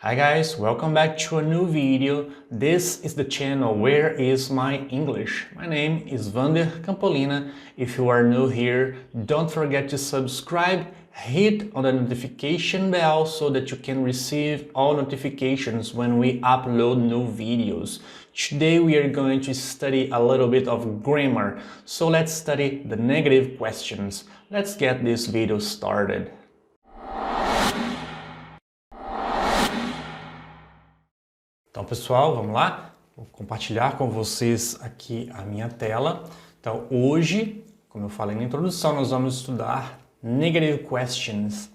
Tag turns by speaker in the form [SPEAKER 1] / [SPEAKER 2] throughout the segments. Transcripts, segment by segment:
[SPEAKER 1] Hi guys, welcome back to a new video. This is the channel Where is My English? My name is Vander Campolina. If you are new here, don't forget to subscribe, hit on the notification bell so that you can receive all notifications when we upload new videos. Today we are going to study a little bit of grammar, so let's study the negative questions. Let's get this video started. Então, pessoal, vamos lá? Vou compartilhar com vocês aqui a minha tela. Então, hoje, como eu falei na introdução, nós vamos estudar negative questions,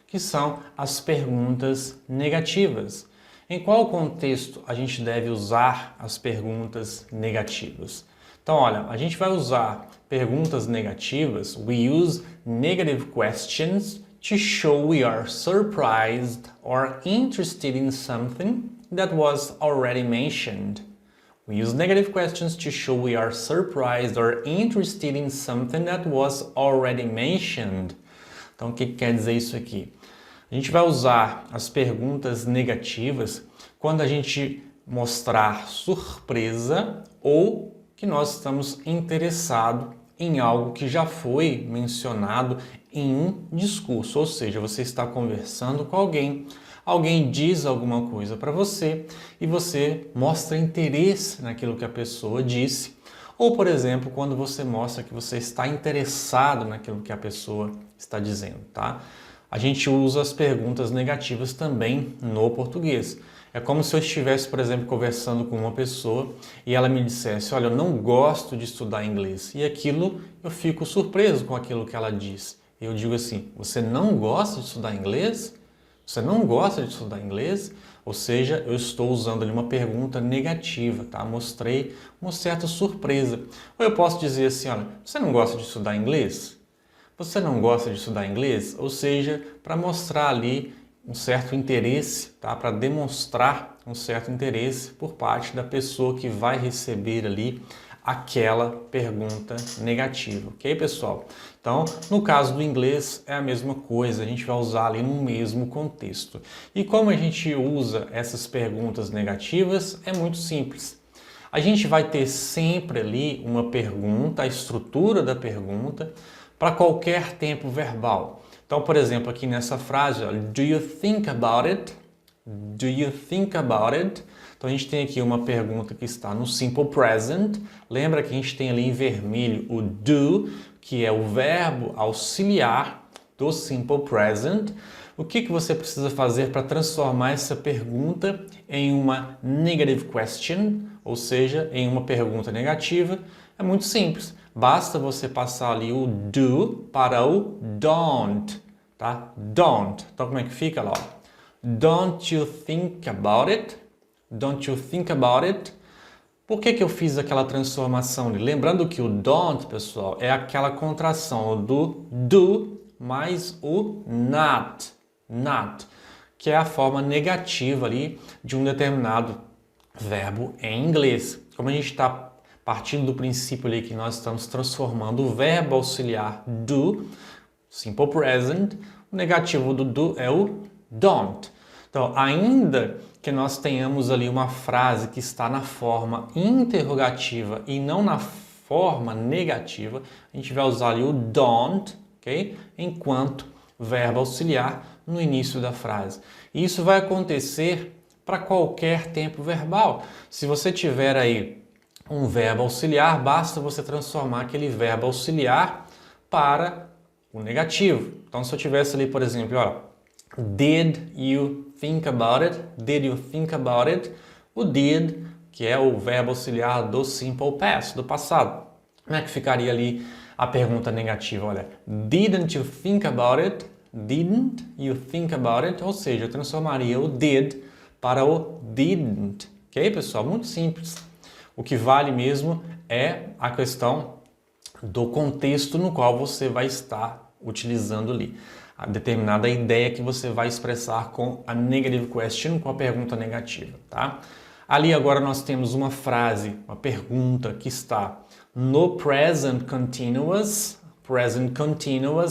[SPEAKER 1] que são as perguntas negativas. Em qual contexto a gente deve usar as perguntas negativas? Então, olha, a gente vai usar perguntas negativas, we use negative questions to show we are surprised or interested in something that was already mentioned. We use negative questions to show we are surprised or interested in something that was already mentioned. Então, o que quer dizer isso aqui? A gente vai usar as perguntas negativas quando a gente mostrar surpresa ou que nós estamos interessados em algo que já foi mencionado em um discurso, ou seja, você está conversando com alguém, alguém diz alguma coisa para você e você mostra interesse naquilo que a pessoa disse, ou, por exemplo, quando você mostra que você está interessado naquilo que a pessoa está dizendo, tá? A gente usa as perguntas negativas também no português. É como se eu estivesse, por exemplo, conversando com uma pessoa e ela me dissesse, olha, eu não gosto de estudar inglês. E aquilo, eu fico surpreso com aquilo que ela diz. Eu digo assim, você não gosta de estudar inglês? Você não gosta de estudar inglês? Ou seja, eu estou usando ali uma pergunta negativa, tá? Mostrei uma certa surpresa. Ou eu posso dizer assim, olha, você não gosta de estudar inglês? Você não gosta de estudar inglês? Ou seja, para mostrar ali um certo interesse, tá? Para demonstrar um certo interesse por parte da pessoa que vai receber ali aquela pergunta negativa, ok, pessoal? Então, no caso do inglês é a mesma coisa, a gente vai usar ali no mesmo contexto. E como a gente usa essas perguntas negativas, é muito simples. A gente vai ter sempre ali uma pergunta, a estrutura da pergunta, para qualquer tempo verbal. Então, por exemplo, aqui nessa frase, ó, do you think about it? Do you think about it? Então, a gente tem aqui uma pergunta que está no simple present. Lembra que a gente tem ali em vermelho o do, que é o verbo auxiliar do simple present. O que você precisa fazer para transformar essa pergunta em uma negative question, ou seja, em uma pergunta negativa? É muito simples. Basta você passar ali o do para o don't, tá? Don't. Então, como é que fica lá? Don't you think about it? Don't you think about it? Por que eu fiz aquela transformação ali? Lembrando que o don't, pessoal, é aquela contração do do mais o not, que é a forma negativa ali de um determinado verbo em inglês. Como a gente está partindo do princípio ali que nós estamos transformando o verbo auxiliar do, simple present, o negativo do do é o don't. Então, ainda que nós tenhamos ali uma frase que está na forma interrogativa e não na forma negativa, a gente vai usar ali o don't, ok? Enquanto verbo auxiliar no início da frase. E isso vai acontecer para qualquer tempo verbal. Se você tiver aí um verbo auxiliar, basta você transformar aquele verbo auxiliar para o negativo. Então, se eu tivesse ali, por exemplo, ó, did you think about it? Did you think about it? O did, que é o verbo auxiliar do simple past, do passado. Como é que ficaria ali a pergunta negativa? Olha, didn't you think about it? Didn't you think about it? Ou seja, eu transformaria o did para o didn't. Ok, pessoal? Muito simples. O que vale mesmo é a questão do contexto no qual você vai estar utilizando ali. A determinada ideia que você vai expressar com a negative question, com a pergunta negativa, tá? Ali agora nós temos uma frase, uma pergunta que está no present continuous,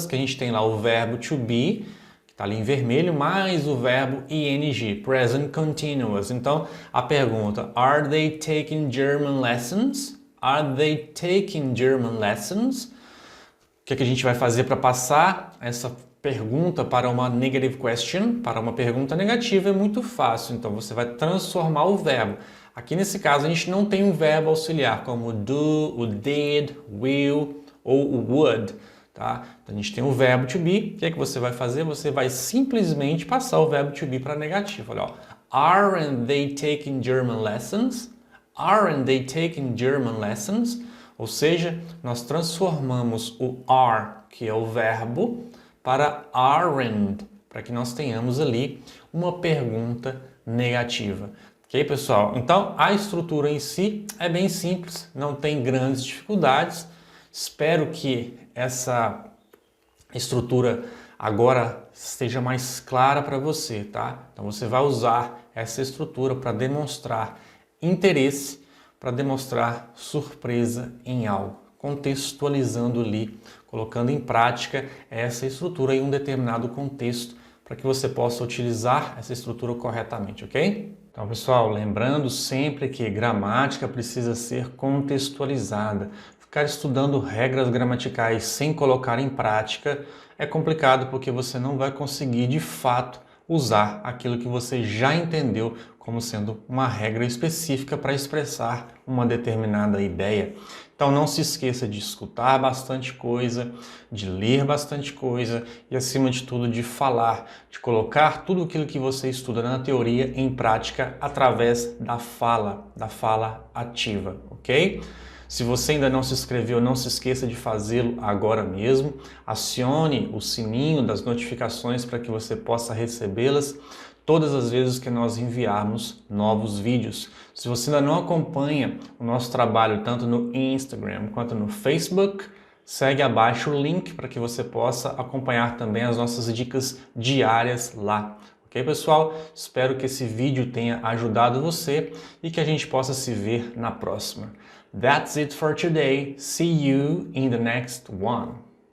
[SPEAKER 1] que a gente tem lá o verbo to be, que está ali em vermelho, mais o verbo ing, present continuous. Então, a pergunta, are they taking German lessons? Are they taking German lessons? O que a gente vai fazer para passar essa pergunta para uma negative question, para uma pergunta negativa? É muito fácil. Então, você vai transformar o verbo. Aqui nesse caso, a gente não tem um verbo auxiliar, como o do, o did, will ou o would. Tá? Então, a gente tem o verbo to be. O que é que você vai fazer? Você vai simplesmente passar o verbo to be para negativo. Olha, ó. Aren't they taking German lessons? Aren't they taking German lessons? Ou seja, nós transformamos o are, que é o verbo, para aren't, para que nós tenhamos ali uma pergunta negativa. Ok, pessoal? Então, a estrutura em si é bem simples, não tem grandes dificuldades. Espero que essa estrutura agora esteja mais clara para você, tá? Então, você vai usar essa estrutura para demonstrar interesse, para demonstrar surpresa em algo, contextualizando ali, colocando em prática essa estrutura em um determinado contexto, para que você possa utilizar essa estrutura corretamente, ok? Então, pessoal, lembrando sempre que gramática precisa ser contextualizada. Ficar estudando regras gramaticais sem colocar em prática é complicado porque você não vai conseguir, de fato, usar aquilo que você já entendeu como sendo uma regra específica para expressar uma determinada ideia. Então não se esqueça de escutar bastante coisa, de ler bastante coisa e, acima de tudo, de falar, de colocar tudo aquilo que você estuda na teoria em prática através da fala ativa, ok? Se você ainda não se inscreveu, não se esqueça de fazê-lo agora mesmo. Acione o sininho das notificações para que você possa recebê-las todas as vezes que nós enviarmos novos vídeos. Se você ainda não acompanha o nosso trabalho tanto no Instagram quanto no Facebook, segue abaixo o link para que você possa acompanhar também as nossas dicas diárias lá. Ok, pessoal? Espero que esse vídeo tenha ajudado você e que a gente possa se ver na próxima. That's it for today. See you in the next one.